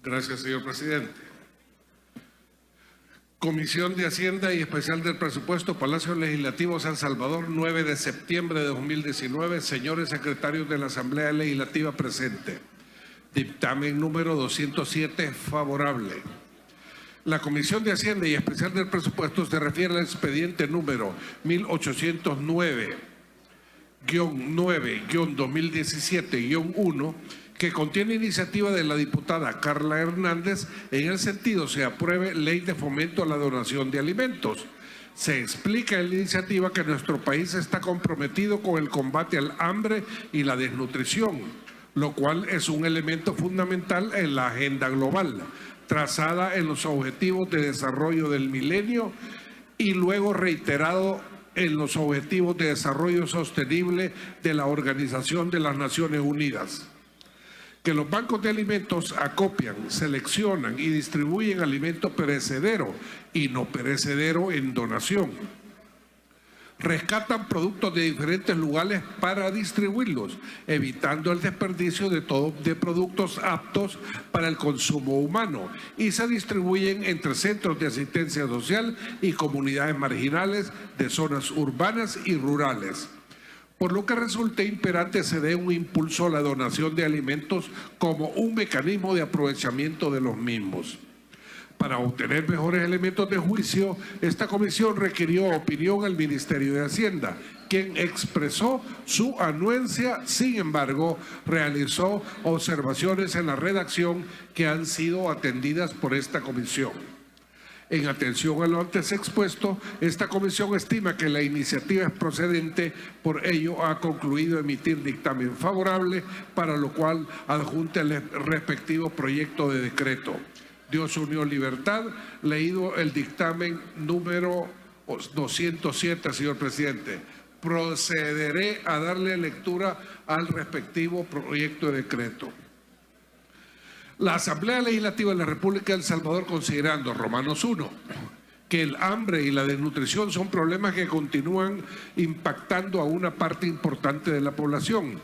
Gracias, señor presidente. Comisión de Hacienda y Especial del Presupuesto, Palacio Legislativo, San Salvador, 9 de septiembre de 2019. Señores secretarios de la Asamblea Legislativa presente. Dictamen número 207, favorable. La Comisión de Hacienda y Especial del Presupuesto se refiere al expediente número 1809-9-2017-1, que contiene iniciativa de la diputada Carla Hernández. En el sentido se apruebe ley de fomento a la donación de alimentos. Se explica en la iniciativa que nuestro país está comprometido con el combate al hambre y la desnutrición, lo cual es un elemento fundamental en la agenda global, trazada en los Objetivos de Desarrollo del Milenio y luego reiterado en los Objetivos de Desarrollo Sostenible de la Organización de las Naciones Unidas. Que los bancos de alimentos acopian, seleccionan y distribuyen alimento perecedero y no perecedero en donación. Rescatan productos de diferentes lugares para distribuirlos, evitando el desperdicio de productos aptos para el consumo humano, y se distribuyen entre centros de asistencia social y comunidades marginales de zonas urbanas y rurales. Por lo que resulta imperante se dé un impulso a la donación de alimentos como un mecanismo de aprovechamiento de los mismos. Para obtener mejores elementos de juicio, esta comisión requirió opinión al Ministerio de Hacienda, quien expresó su anuencia. Sin embargo, realizó observaciones en la redacción que han sido atendidas por esta comisión. En atención a lo antes expuesto, esta comisión estima que la iniciativa es procedente, por ello ha concluido emitir dictamen favorable, para lo cual adjunta el respectivo proyecto de decreto. Dios unió libertad. Leído el dictamen número 207, señor presidente, procederé a darle lectura al respectivo proyecto de decreto. La Asamblea Legislativa de la República de El Salvador, considerando Romanos 1, que el hambre y la desnutrición son problemas que continúan impactando a una parte importante de la población,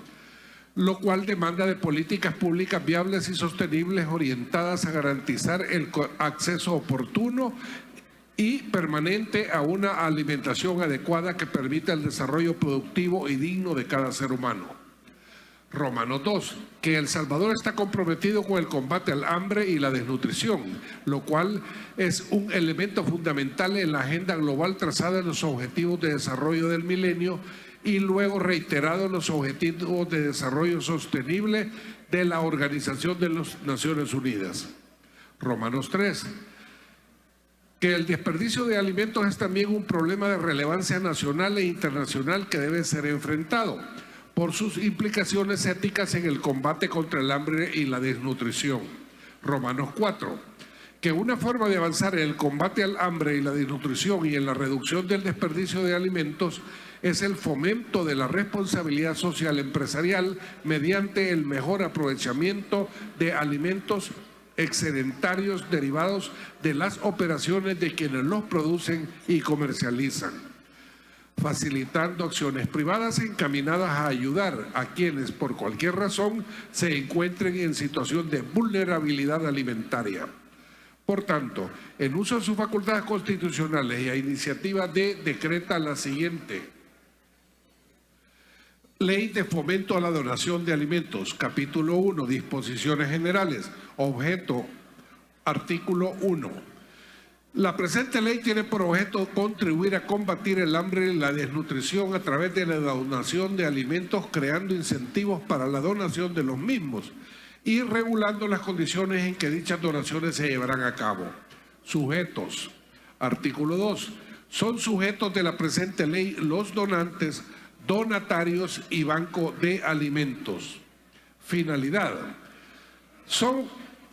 lo cual demanda de políticas públicas viables y sostenibles orientadas a garantizar el acceso oportuno y permanente a una alimentación adecuada que permita el desarrollo productivo y digno de cada ser humano. Romanos 2, que El Salvador está comprometido con el combate al hambre y la desnutrición, lo cual es un elemento fundamental en la agenda global trazada en los Objetivos de Desarrollo del Milenio y luego reiterado en los Objetivos de Desarrollo Sostenible de la Organización de las Naciones Unidas. Romanos 3, que el desperdicio de alimentos es también un problema de relevancia nacional e internacional que debe ser enfrentado por sus implicaciones éticas en el combate contra el hambre y la desnutrición. Romanos 4, que una forma de avanzar en el combate al hambre y la desnutrición y en la reducción del desperdicio de alimentos es el fomento de la responsabilidad social empresarial mediante el mejor aprovechamiento de alimentos excedentarios derivados de las operaciones de quienes los producen y comercializan, facilitando acciones privadas encaminadas a ayudar a quienes por cualquier razón se encuentren en situación de vulnerabilidad alimentaria. Por tanto, en uso de sus facultades constitucionales y a iniciativa de decreta la siguiente: Ley de Fomento a la Donación de Alimentos, capítulo 1, disposiciones generales, objeto, artículo 1. La presente ley tiene por objeto contribuir a combatir el hambre y la desnutrición a través de la donación de alimentos, creando incentivos para la donación de los mismos y regulando las condiciones en que dichas donaciones se llevarán a cabo. Sujetos. Artículo 2. Son sujetos de la presente ley los donantes, donatarios y banco de alimentos. Finalidad. Son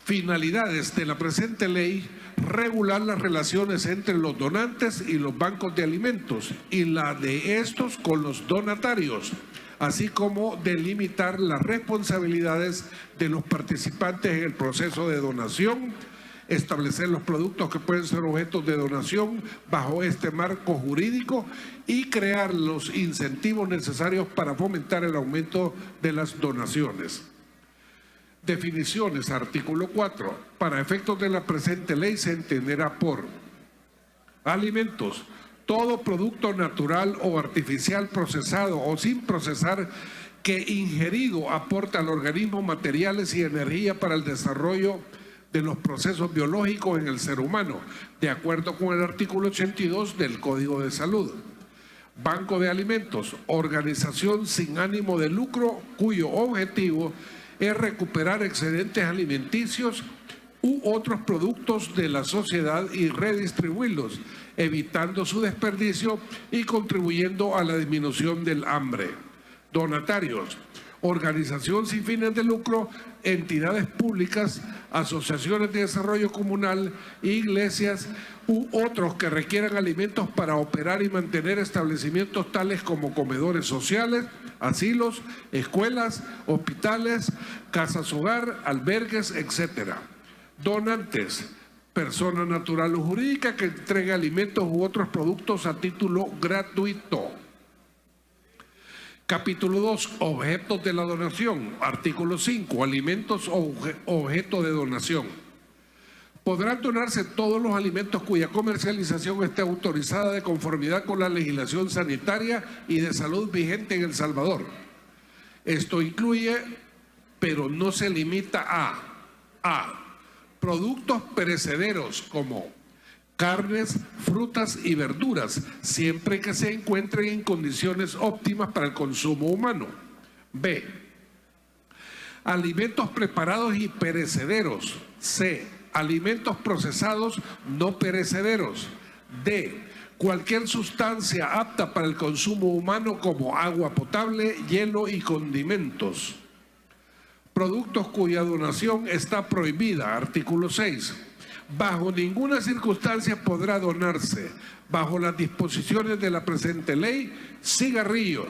finalidades de la presente ley regular las relaciones entre los donantes y los bancos de alimentos y la de estos con los donatarios, así como delimitar las responsabilidades de los participantes en el proceso de donación, establecer los productos que pueden ser objetos de donación bajo este marco jurídico y crear los incentivos necesarios para fomentar el aumento de las donaciones. Definiciones, artículo 4. Para efectos de la presente ley se entenderá por alimentos, todo producto natural o artificial procesado o sin procesar que ingerido aporta al organismo materiales y energía para el desarrollo de los procesos biológicos en el ser humano, de acuerdo con el artículo 82 del Código de Salud. Banco de alimentos, organización sin ánimo de lucro cuyo objetivo es recuperar excedentes alimenticios u otros productos de la sociedad y redistribuirlos, evitando su desperdicio y contribuyendo a la disminución del hambre. Donatarios, organización sin fines de lucro, entidades públicas, asociaciones de desarrollo comunal, iglesias u otros que requieran alimentos para operar y mantener establecimientos tales como comedores sociales, asilos, escuelas, hospitales, casas hogar, albergues, etc. Donantes, persona natural o jurídica que entregue alimentos u otros productos a título gratuito. Capítulo 2. Objetos de la donación. Artículo 5. Alimentos objeto de donación. Podrán donarse todos los alimentos cuya comercialización esté autorizada de conformidad con la legislación sanitaria y de salud vigente en El Salvador. Esto incluye, pero no se limita a productos perecederos como carnes, frutas y verduras, siempre que se encuentren en condiciones óptimas para el consumo humano. B. Alimentos preparados y perecederos. C. Alimentos procesados no perecederos. D. Cualquier sustancia apta para el consumo humano como agua potable, hielo y condimentos. Productos cuya donación está prohibida. Artículo 6. Bajo ninguna circunstancia podrá donarse, bajo las disposiciones de la presente ley, cigarrillos,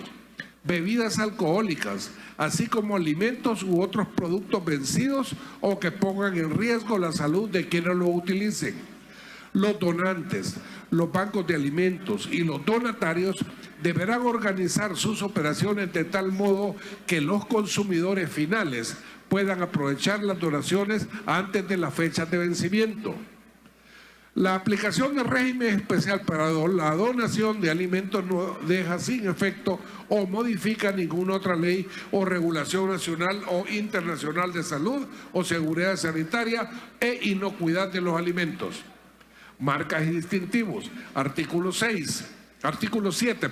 bebidas alcohólicas, así como alimentos u otros productos vencidos o que pongan en riesgo la salud de quienes lo utilicen. Los donantes, los bancos de alimentos y los donatarios deberán organizar sus operaciones de tal modo que los consumidores finales puedan aprovechar las donaciones antes de la fecha de vencimiento. La aplicación del régimen especial para la donación de alimentos no deja sin efecto o modifica ninguna otra ley o regulación nacional o internacional de salud o seguridad sanitaria e inocuidad de los alimentos. Marcas y distintivos. Artículo 7.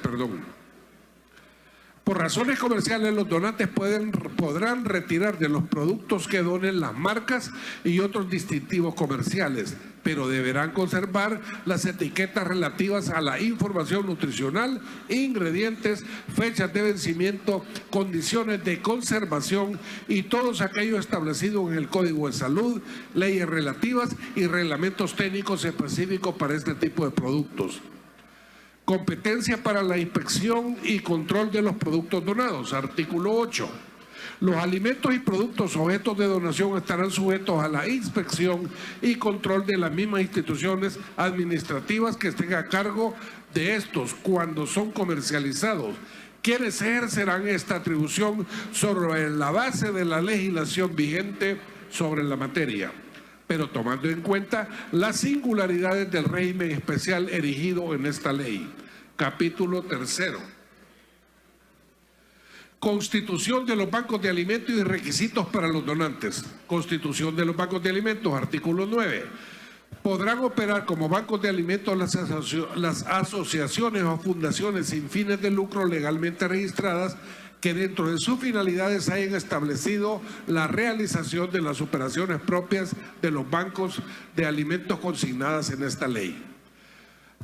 Por razones comerciales, los donantes podrán retirar de los productos que donen las marcas y otros distintivos comerciales, pero deberán conservar las etiquetas relativas a la información nutricional, ingredientes, fechas de vencimiento, condiciones de conservación y todos aquellos establecidos en el Código de Salud, leyes relativas y reglamentos técnicos específicos para este tipo de productos. Competencia para la inspección y control de los productos donados. Artículo 8. Los alimentos y productos objetos de donación estarán sujetos a la inspección y control de las mismas instituciones administrativas que estén a cargo de estos cuando son comercializados, quienes ejercerán esta atribución sobre la base de la legislación vigente sobre la materia, pero tomando en cuenta las singularidades del régimen especial erigido en esta ley. Capítulo 3. Constitución de los bancos de alimentos y requisitos para los donantes. Constitución de los bancos de alimentos, artículo 9. Podrán operar como bancos de alimentos las asociaciones o fundaciones sin fines de lucro legalmente registradas que dentro de sus finalidades hayan establecido la realización de las operaciones propias de los bancos de alimentos consignadas en esta ley.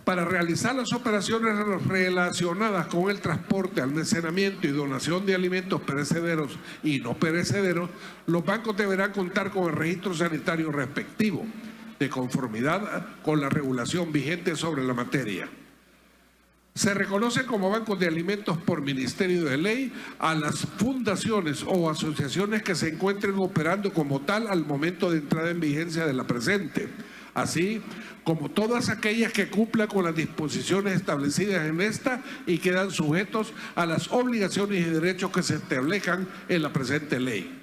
Para realizar las operaciones relacionadas con el transporte, almacenamiento y donación de alimentos perecederos y no perecederos, los bancos deberán contar con el registro sanitario respectivo, de conformidad con la regulación vigente sobre la materia. Se reconoce como bancos de alimentos por Ministerio de Ley a las fundaciones o asociaciones que se encuentren operando como tal al momento de entrada en vigencia de la presente, así como todas aquellas que cumplan con las disposiciones establecidas en esta y quedan sujetos a las obligaciones y derechos que se establezcan en la presente ley.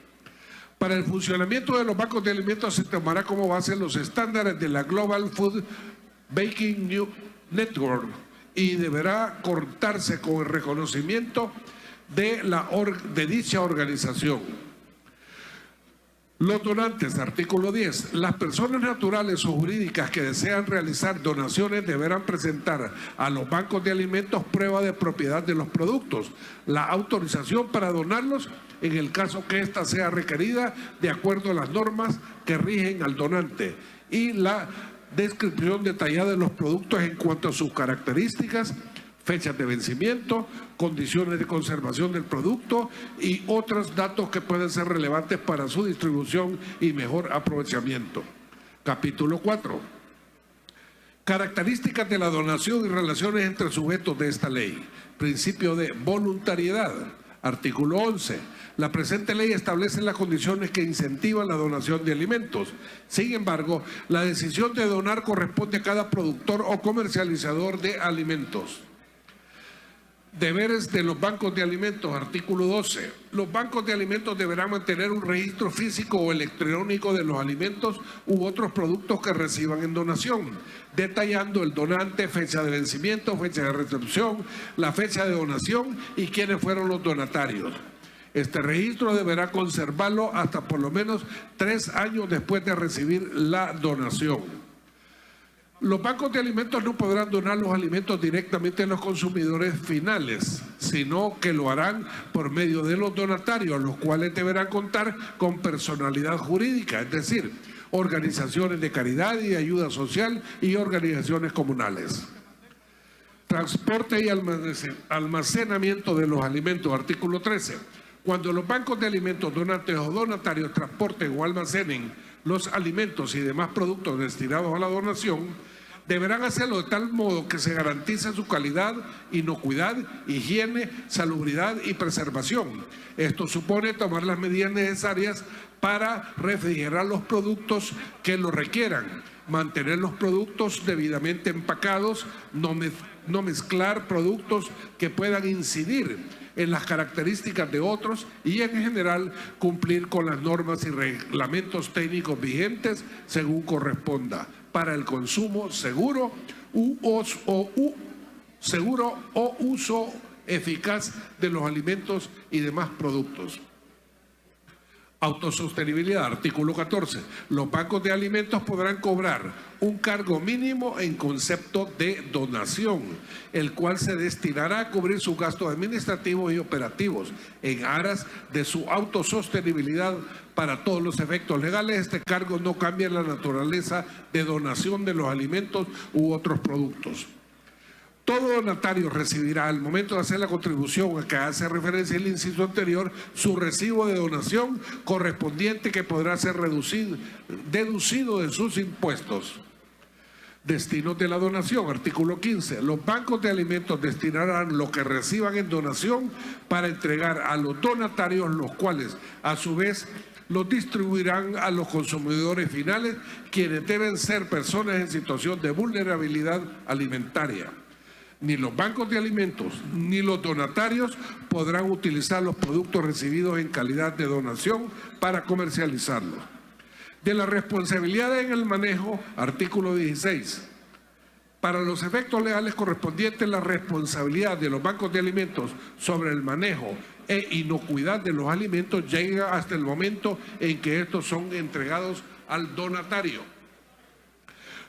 Para el funcionamiento de los bancos de alimentos se tomará como base los estándares de la Global Food Banking Network y deberá contarse con el reconocimiento de dicha organización. Los donantes, artículo 10. Las personas naturales o jurídicas que desean realizar donaciones deberán presentar a los bancos de alimentos prueba de propiedad de los productos, la autorización para donarlos en el caso que ésta sea requerida de acuerdo a las normas que rigen al donante y la descripción detallada de los productos en cuanto a sus características, fechas de vencimiento, condiciones de conservación del producto y otros datos que pueden ser relevantes para su distribución y mejor aprovechamiento. Capítulo 4. Características de la donación y relaciones entre sujetos de esta ley. Principio de voluntariedad. Artículo 11. La presente ley establece las condiciones que incentivan la donación de alimentos. Sin embargo, la decisión de donar corresponde a cada productor o comercializador de alimentos. Deberes de los bancos de alimentos, artículo 12. Los bancos de alimentos deberán mantener un registro físico o electrónico de los alimentos u otros productos que reciban en donación, detallando el donante, fecha de vencimiento, fecha de recepción, la fecha de donación y quiénes fueron los donatarios. Este registro deberá conservarlo hasta por lo menos 3 años después de recibir la donación. Los bancos de alimentos no podrán donar los alimentos directamente a los consumidores finales, sino que lo harán por medio de los donatarios, los cuales deberán contar con personalidad jurídica, es decir, organizaciones de caridad y ayuda social y organizaciones comunales. Transporte y almacenamiento de los alimentos, artículo 13. Cuando los bancos de alimentos, donantes o donatarios transporten o almacenen los alimentos y demás productos destinados a la donación, deberán hacerlo de tal modo que se garantice su calidad, inocuidad, higiene, salubridad y preservación. Esto supone tomar las medidas necesarias para refrigerar los productos que lo requieran, mantener los productos debidamente empacados, no mezclar productos que puedan incidir en las características de otros y en general cumplir con las normas y reglamentos técnicos vigentes según corresponda para el consumo seguro o uso eficaz de los alimentos y demás productos. Autosostenibilidad, artículo 14. Los bancos de alimentos podrán cobrar un cargo mínimo en concepto de donación, el cual se destinará a cubrir sus gastos administrativos y operativos en aras de su autosostenibilidad. Para todos los efectos legales, este cargo no cambia la naturaleza de donación de los alimentos u otros productos. Todo donatario recibirá al momento de hacer la contribución a que hace referencia el inciso anterior su recibo de donación correspondiente que podrá ser deducido de sus impuestos. Destinos de la donación, artículo 15. Los bancos de alimentos destinarán lo que reciban en donación para entregar a los donatarios, los cuales a su vez los distribuirán a los consumidores finales, quienes deben ser personas en situación de vulnerabilidad alimentaria. Ni los bancos de alimentos ni los donatarios podrán utilizar los productos recibidos en calidad de donación para comercializarlos. De la responsabilidad en el manejo, artículo 16. Para los efectos legales correspondientes, la responsabilidad de los bancos de alimentos sobre el manejo e inocuidad de los alimentos llega hasta el momento en que estos son entregados al donatario.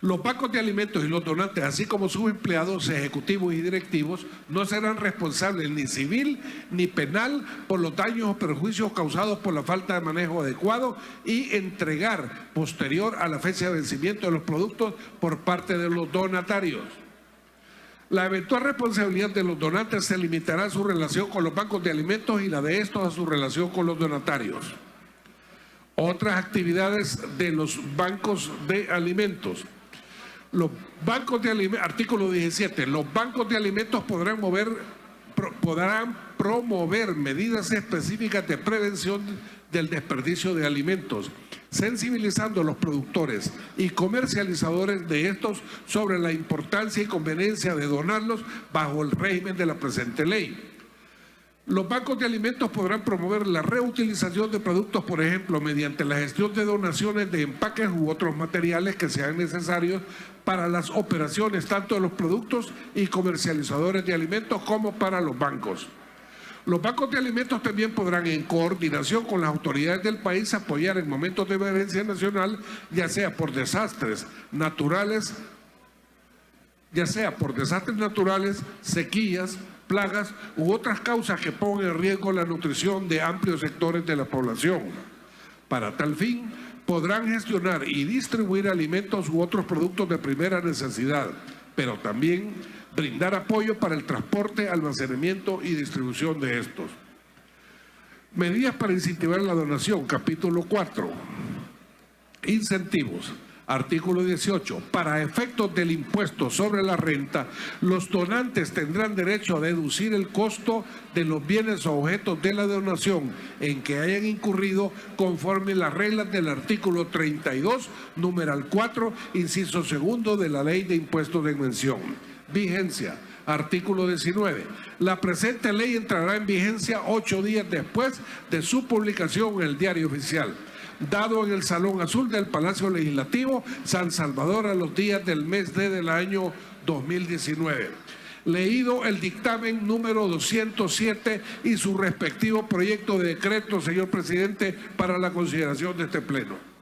Los bancos de alimentos y los donantes, así como sus empleados ejecutivos y directivos, no serán responsables ni civil ni penal por los daños o perjuicios causados por la falta de manejo adecuado y entregar posterior a la fecha de vencimiento de los productos por parte de los donatarios. La eventual responsabilidad de los donantes se limitará a su relación con los bancos de alimentos y la de estos a su relación con los donatarios. Otras actividades de los bancos de alimentos. Los bancos de alimentos, artículo 17, los bancos de alimentos podrán promover medidas específicas de prevención del desperdicio de alimentos, sensibilizando a los productores y comercializadores de estos sobre la importancia y conveniencia de donarlos bajo el régimen de la presente ley. Los bancos de alimentos podrán promover la reutilización de productos, por ejemplo, mediante la gestión de donaciones de empaques u otros materiales que sean necesarios para las operaciones tanto de los productos y comercializadores de alimentos como para los bancos. Los bancos de alimentos también podrán, en coordinación con las autoridades del país, apoyar en momentos de emergencia nacional, ya sea por desastres naturales, sequías, plagas u otras causas que pongan en riesgo la nutrición de amplios sectores de la población. Para tal fin, podrán gestionar y distribuir alimentos u otros productos de primera necesidad, pero también brindar apoyo para el transporte, almacenamiento y distribución de estos. Medidas para incentivar la donación, capítulo 4. Incentivos. Artículo 18. Para efectos del impuesto sobre la renta, los donantes tendrán derecho a deducir el costo de los bienes o objetos de la donación en que hayan incurrido conforme las reglas del artículo 32, numeral 4, inciso segundo de la Ley de Impuestos de Mención. Vigencia. Artículo 19. La presente ley entrará en vigencia 8 días después de su publicación en el Diario Oficial, dado en el Salón Azul del Palacio Legislativo, San Salvador, a los días del mes del año 2019. Leído el dictamen número 207 y su respectivo proyecto de decreto, señor presidente, para la consideración de este pleno.